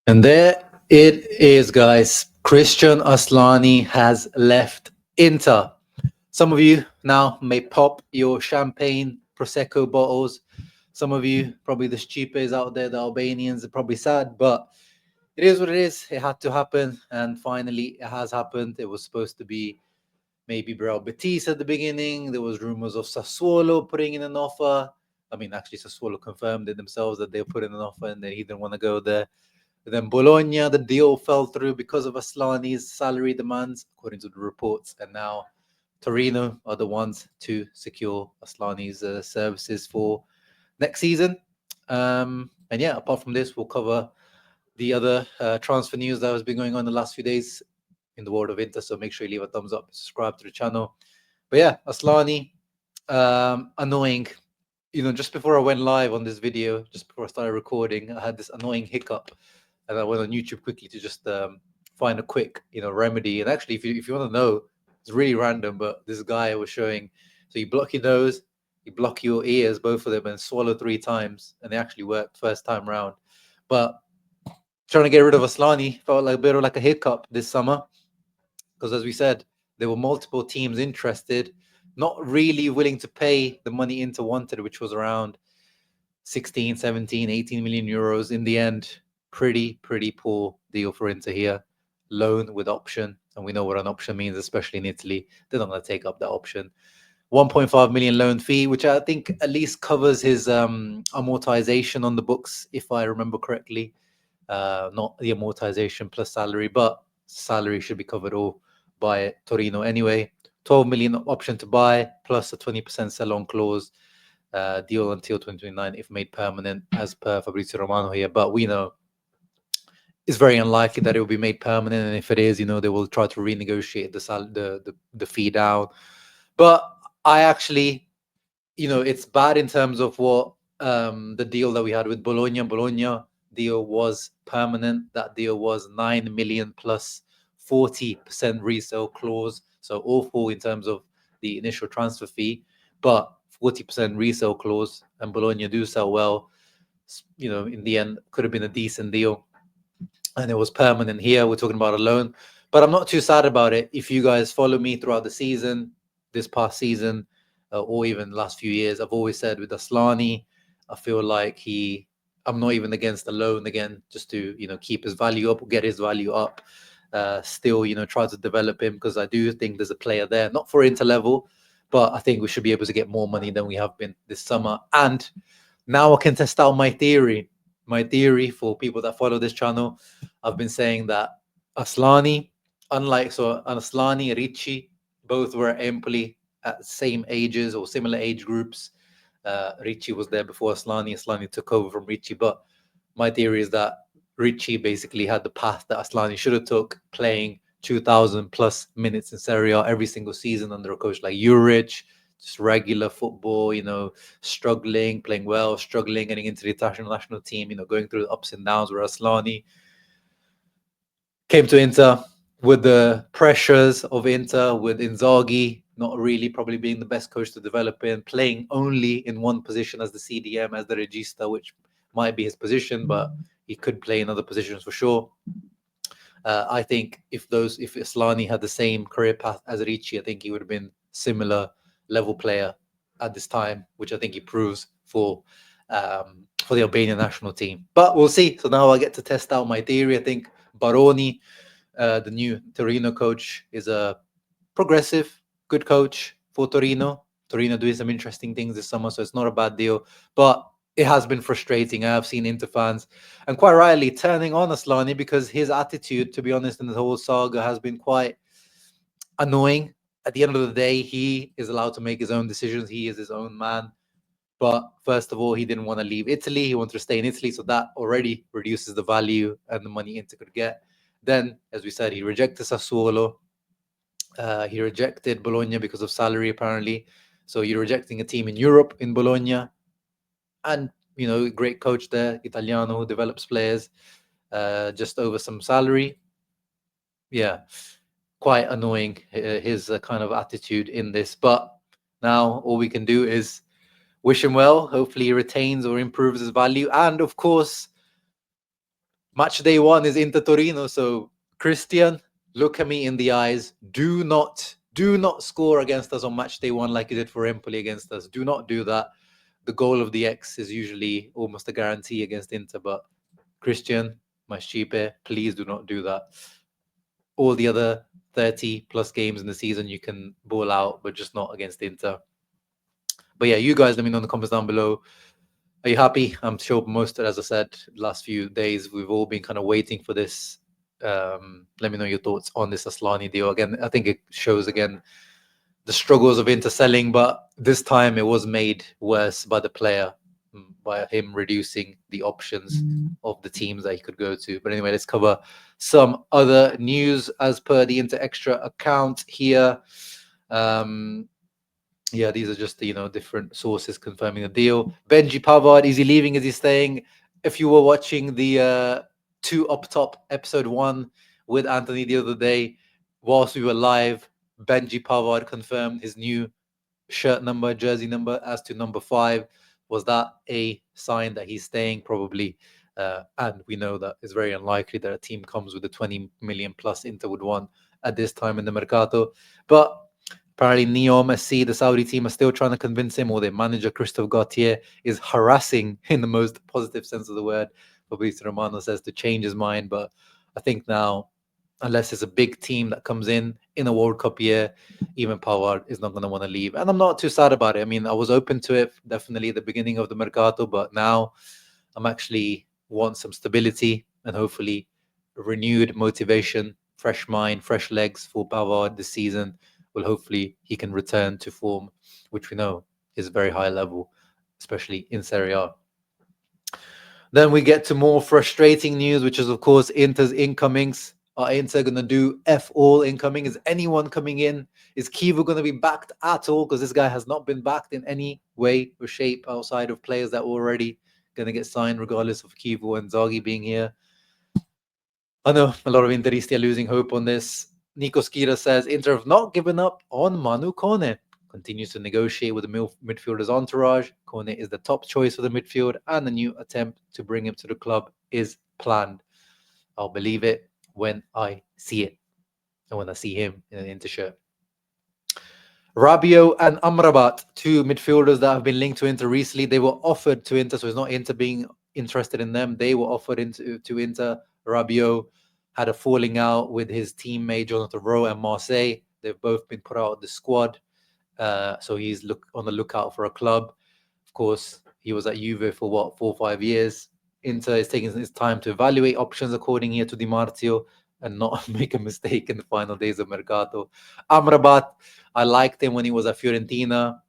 And there it is, guys. Kristjan Asllani has left Inter. Some of you now may pop your champagne Prosecco bottles. Some of you, probably the stupids out there, the Albanians, are probably sad, but it is what it is. It had to happen, and finally it has happened. It was supposed to be maybe Real Betis at the beginning. There was rumors of Sassuolo putting in an offer. I mean, actually, Sassuolo confirmed it themselves that they put in an offer and he didn't want to go there. But then Bologna, the deal fell through because of Asllani's salary demands, according to the reports. And now Torino are the ones to secure Asllani's services for next season. And yeah, apart from this, we'll cover the other transfer news that has been going on the last few days in the world of Inter. So make sure you leave a thumbs up, subscribe to the channel. But yeah, Asllani, annoying. Just before I went live on this video, just before I started recording, I had this annoying hiccup, and I went on YouTube quickly to just find a quick, remedy. And actually, if you want to know, it's really random, but this guy was showing. So you block your nose, you block your ears, both of them, and swallow 3 times, and they actually worked first time round. But trying to get rid of Asllani felt like a bit of like a hiccup this summer, because as we said, there were multiple teams interested, not really willing to pay the money Inter wanted, which was around 16, 17, 18 million euros. In the end, pretty poor deal for Inter here. Loan with option, and we know what an option means, especially in Italy. They're not going to take up that option. 1.5 million loan fee, which I think at least covers his amortization on the books, if I remember correctly. Not the amortization plus salary, but salary should be covered all by Torino anyway. 12 million option to buy plus a 20% sell-on clause. Deal until 2029 if made permanent, as per Fabrizio Romano here. But we know it's very unlikely that it will be made permanent, and if it is, they will try to renegotiate the fee down. But I actually, it's bad in terms of what the deal that we had with Bologna. Bologna deal was permanent. That deal was 9 million plus 40% resale clause. So awful in terms of the initial transfer fee, but 40% resale clause, and Bologna do sell well. In the end, could have been a decent deal, and it was permanent. Here we're talking about a loan, but I'm not too sad about it. If you guys follow me throughout the season, this past season, or even the last few years, I've always said with Asllani, I feel like I'm not even against the loan again, just to keep his value up, get his value up. Still, try to develop him, because I do think there's a player there, not for Inter level, but I think we should be able to get more money than we have been this summer. And now I can test out my theory. My theory, for people that follow this channel, I've been saying that Asllani, Asllani, Ricci, both were at Empoli at same ages or similar age groups. Ricci was there before Asllani. Asllani took over from Ricci. But my theory is that Ricci basically had the path that Asllani should have took, playing 2,000 plus minutes in Serie A every single season under a coach like Juric, just regular football, struggling, playing well, struggling, getting into the Italian national team, going through the ups and downs, where Asllani came to Inter with the pressures of Inter, with Inzaghi not really probably being the best coach to develop in, playing only in one position as the CDM, as the regista, which might be his position, but he could play in other positions for sure. I think if Asllani had the same career path as Ricci, I think he would have been similar level player at this time, which I think he proves for the Albanian national team. But we'll see. So now I get to test out my theory. I think Baroni, the new Torino coach, is a progressive, good coach for Torino. Torino doing some interesting things this summer, so it's not a bad deal. But it has been frustrating. I have seen Inter fans, and quite rightly, turning on Asllani, because his attitude, to be honest, in the whole saga has been quite annoying. At the end of the day, he is allowed to make his own decisions. He is his own man. But first of all, he didn't want to leave Italy. He wanted to stay in Italy. So that already reduces the value and the money Inter could get. Then, as we said, he rejected Sassuolo. He rejected Bologna because of salary, apparently. So you're rejecting a team in Europe, in Bologna. And, great coach there, Italiano, who develops players just over some salary. Yeah, quite annoying, his kind of attitude in this. But now all we can do is wish him well. Hopefully he retains or improves his value. And of course, Match day one is Inter Torino. So Kristjan, look at me in the eyes. Do not score against us on match day one like you did for Empoli against us. Do not do that. The goal of the X is usually almost a guarantee against Inter, but Kristjan, my sheepe, please do not do that. All the other 30 plus games in the season you can ball out, but just not against Inter. But yeah, you guys let me know in the comments down below. Are you happy? I'm sure most, as I said, last few days we've all been kind of waiting for this. Let me know your thoughts on this Asllani deal. Again, I think it shows again the struggles of Inter selling, but this time it was made worse by the player, by him reducing the options of the teams that he could go to. But anyway, let's cover some other news as per the Inter Extra account here. Yeah, these are just different sources confirming the deal. Benji Pavard, is he leaving? Is he staying? If you were watching the Two Up Top episode 1 with Anthony the other day, whilst we were live, Benji Pavard confirmed his new shirt number, jersey number, as to number 5. Was that a sign that he's staying? Probably. And we know that it's very unlikely that a team comes with a 20 million plus Inter would want at this time in the Mercato. But apparently, Neom SC, the Saudi team, are still trying to convince him, or their manager, Christophe Gauthier, is harassing, in the most positive sense of the word, Fabrizio Romano says, to change his mind. But I think now, unless it's a big team that comes in a World Cup year, even Pavard is not going to want to leave. And I'm not too sad about it. I mean, I was open to it, definitely at the beginning of the Mercato, but now I'm actually want some stability and hopefully renewed motivation, fresh mind, fresh legs for Pavard this season. Well, hopefully he can return to form, which we know is very high level, especially in Serie A. Then we get to more frustrating news, which is, of course, Inter's incomings. Are Inter going to do F all incoming? Is anyone coming in? Is Kivu going to be backed at all? Because this guy has not been backed in any way or shape outside of players that were already going to get signed, regardless of Kivu and Zaghi being here. I know a lot of Interisti are losing hope on this. Nico Skira says Inter have not given up on Manu Kone. Continues to negotiate with the midfielder's entourage. Kone is the top choice for the midfield, and a new attempt to bring him to the club is planned. I'll believe it when I see it, and when I see him in an Inter shirt. Rabiot and Amrabat, two midfielders that have been linked to Inter recently. They were offered to Inter, so it's not Inter being interested in them. They were offered to Inter. Rabiot had a falling out with his teammate Jonathan Rowe and Marseille. They've both been put out of the squad, so he's on the lookout for a club. Of course, he was at Juve for 4 or 5 years. Inter is taking his time to evaluate options according here to Di Marzio and not make a mistake in the final days of Mercato. Amrabat, I liked him when he was at Fiorentina.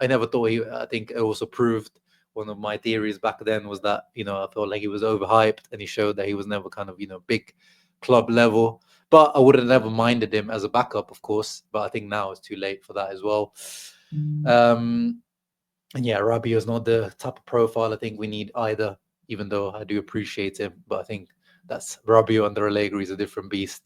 I never thought I think it also proved one of my theories back then was that, I felt like he was overhyped, and he showed that he was never kind of, big club level. But I would have never minded him as a backup, of course. But I think now it's too late for that as well. And yeah, Rabiot is not the type of profile I think we need either, even though I do appreciate him. But I think that's Rabiot and the Allegri is a different beast.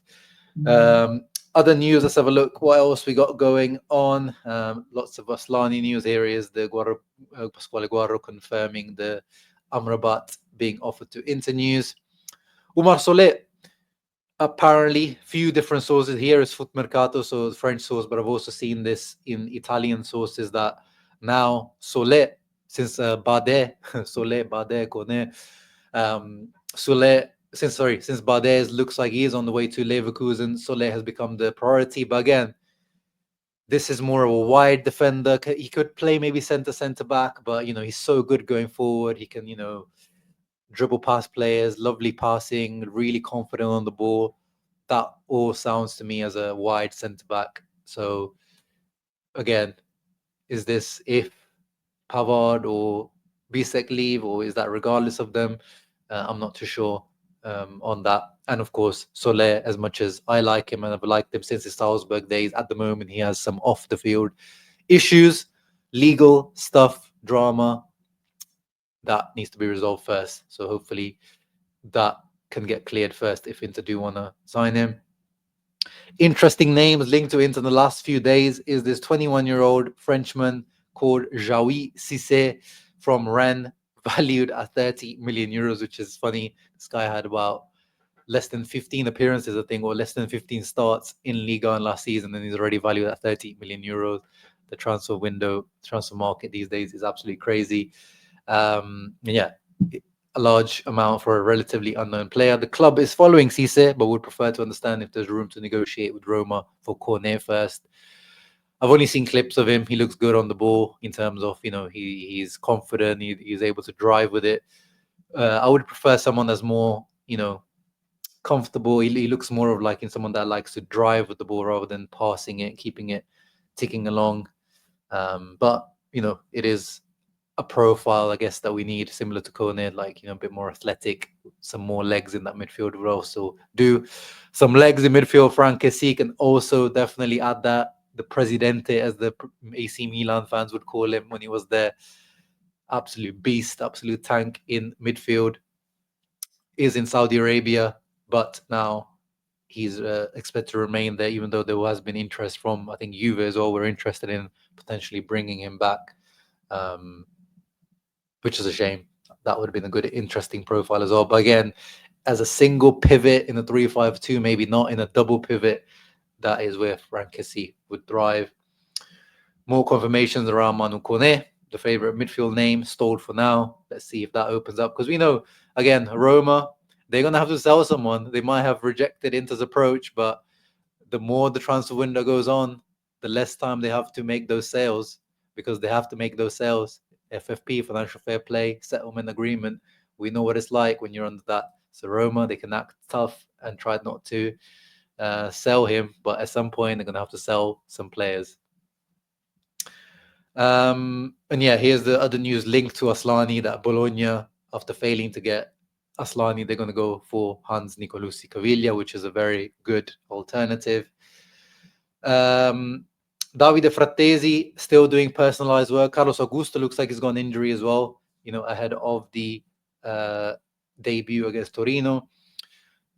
Other news, let's have a look. What else we got going on? Lots of Asllani news. Here is the Pasquale Guarro confirming the Amrabat being offered to Inter news. Umar Solet, apparently, few different sources. Here is Foot Mercato, so the French source, but I've also seen this in Italian sources that now Solet, since Bade, Solet, Bade, Kone, Solet, since Bade looks like he is on the way to Leverkusen, Solet has become the priority. But again, this is more of a wide defender. He could play maybe center back, but he's so good going forward. He can dribble past players, lovely passing, really confident on the ball. That all sounds to me as a wide centre back. So again, is this if Pavard or Bisek leave, or is that regardless of them? I'm not too sure on that. And of course, Soler, as much as I like him and I've liked him since his Salzburg days, at the moment he has some off the field issues, legal stuff, drama that needs to be resolved first. So hopefully that can get cleared first if Inter do want to sign him. Interesting names linked to Inter in the last few days is this 21-year-old Frenchman called Jaoui Cissé from Rennes. valued at 30 million euros, which is funny. This guy had about less than 15 appearances, I think, or less than 15 starts in Liga on last season, and he's already valued at 30 million euros. The transfer window, transfer market these days is absolutely crazy. Yeah, a large amount for a relatively unknown player. The club is following Cisse, but would prefer to understand if there's room to negotiate with Roma for Cornet first. I've only seen clips of him. He looks good on the ball in terms of, he's confident. He's able to drive with it. I would prefer someone that's more, comfortable. He looks more of like in someone that likes to drive with the ball rather than passing it, keeping it ticking along. But it is a profile, I guess, that we need, similar to Kone, like a bit more athletic, some more legs in that midfield. Would also do some legs in midfield. Frank Kessie can also definitely add that. The Presidente, as the AC Milan fans would call him when he was there, absolute beast, absolute tank in midfield. Is in Saudi Arabia, but now he's expected to remain there, even though there has been interest from, I think, Juve as well. We're interested in potentially bringing him back, which is a shame. That would have been a good, interesting profile as well. But again, as a single pivot in a 3-5-2, maybe not in a double pivot, that is where Frank Kessie would thrive. More confirmations around Manu Kone, the favorite midfield name, stalled for now. Let's see if that opens up, because we know, again, Roma, they're going to have to sell someone. They might have rejected Inter's approach, but the more the transfer window goes on, the less time they have to make those sales, because they have to make those sales. FFP, financial fair play, settlement agreement. We know what it's like when you're under that. So Roma, they can act tough and try not to sell him, but at some point they're going to have to sell some players. And yeah, here's the other news linked to Asllani, that Bologna, after failing to get Asllani, they're going to go for Hans Nicolucci Caviglia, which is a very good alternative. Davide Frattesi still doing personalized work. Carlos Augusto looks like he's got an injury as well, ahead of the debut against Torino.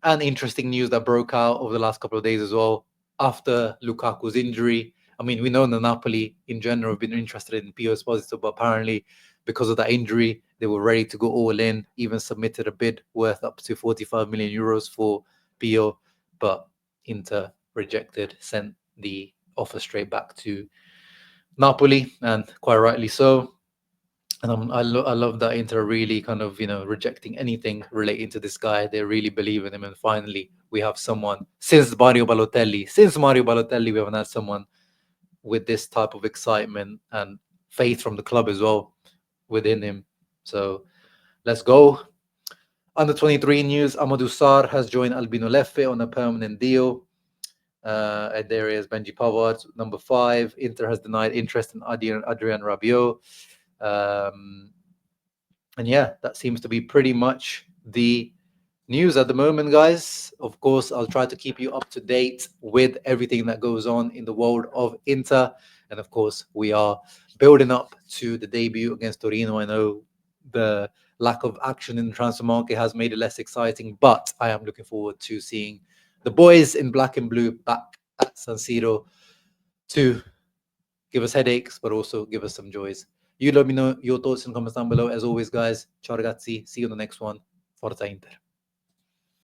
And interesting news that broke out over the last couple of days as well, after Lukaku's injury. I mean, we know the Napoli in general have been interested in Pio Esposito, but apparently because of that injury, they were ready to go all in, even submitted a bid worth up to 45 million euros for Pio, but Inter rejected, sent the offer straight back to Napoli, and quite rightly so. And I love that Inter really kind of, rejecting anything relating to this guy. They really believe in him. And finally, we have someone, since Mario Balotelli, we haven't had someone with this type of excitement and faith from the club as well within him. So let's go. Under 23 news, Amadou Sarr has joined Albino Leffe on a permanent deal. And there is Benji Pavard, number 5. Inter has denied interest in Adrian Rabiot. And yeah, that seems to be pretty much the news at the moment, guys. Of course, I'll try to keep you up to date with everything that goes on in the world of Inter. And of course, we are building up to the debut against Torino. I know the lack of action in the transfer market has made it less exciting, but I am looking forward to seeing the boys in black and blue back at San Siro to give us headaches, but also give us some joys. You let me know your thoughts in the comments down below. As always, guys, ciao ragazzi. See you in the next one. Forza Inter.